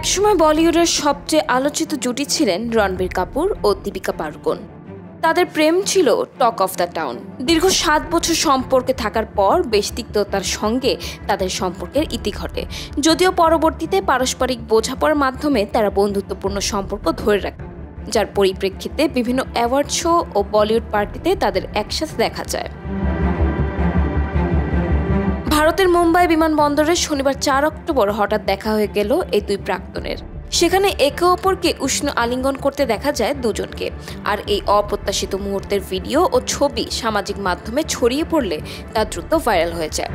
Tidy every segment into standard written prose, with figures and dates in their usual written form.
একসময় বলিউডের সবচেয়ে আলোচিত জুটি ছিলেন রণবীর কাপুর ও দীপিকা পাড়ুকোন। তাদের প্রেম ছিল টক অফ দ্য টাউন। দীর্ঘ 7 বছর সম্পর্কে থাকার পর বেশ তিক্ততার সঙ্গে তাদের সম্পর্কের ইতি ঘটে, যদিও পরবর্তীতে পারস্পরিক বোঝাপড়ার মাধ্যমে তারা বন্ধুত্বপূর্ণ সম্পর্ক ধরে রাখে, যার পরিপ্রেক্ষিতে বিভিন্ন অ্যাওয়ার্ড শো ও বলিউড পার্টিতে তাদের একসাথে দেখা যায়। ভারতের মুম্বাই বিমানবন্দরে শনিবার 4 অক্টোবর হঠাৎ দেখা হয়ে গেল এই দুই প্রাক্তনের। সেখানে একে অপরকে উষ্ণ আলিঙ্গন করতে দেখা যায় দুজনকে। আর এই অপ্রত্যাশিত মুহূর্তের ভিডিও ও ছবি সামাজিক মাধ্যমে ছড়িয়ে পড়লে তা দ্রুত ভাইরাল হয়ে যায়।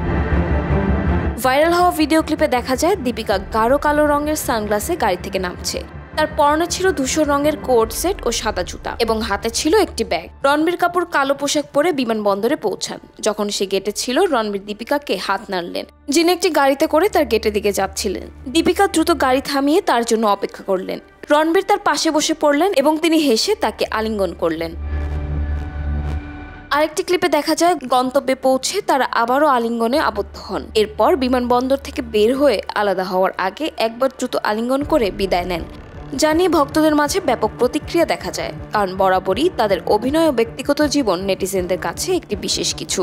ভাইরাল হওয়া ভিডিও ক্লিপে দেখা যায় দীপিকা গাঢ় কালো রঙের সানগ্লাসে গাড়ি থেকে নামছে। তার পরনে ছিল ধূসর রঙের কোট সেট ও সাদা জুতা এবং হাতে ছিল একটি ব্যাগ। রণবীর কাপুর কালো পোশাক পরে বিমানবন্দরে পৌঁছান। যখন সে গেটে ছিল, রণবীর দীপিকাকে হাত নাড়লেন, যিনি একটি গাড়িতে করে তার গেটের দিকে যাচ্ছিলেন। দীপিকা দ্রুত গাড়ি থামিয়ে তার জন্য অপেক্ষা করলেন। রণবীর তার পাশে বসে পড়লেন এবং তিনি হেসে তাকে আলিঙ্গন করলেন। আরেকটি ক্লিপে দেখা যায় গন্তব্যে পৌঁছে তারা আবারও আলিঙ্গনে আবদ্ধ হন। এরপর বিমানবন্দর থেকে বের হয়ে আলাদা হওয়ার আগে একবার দ্রুত আলিঙ্গন করে বিদায় নেন, যা নিয়ে ভক্তদের মাঝে ব্যাপক প্রতিক্রিয়া দেখা যায়, কারণ বরাবরই তাদের অভিনয় ও ব্যক্তিগত জীবন নেটিজেনদের কাছে একটি বিশেষ কিছু।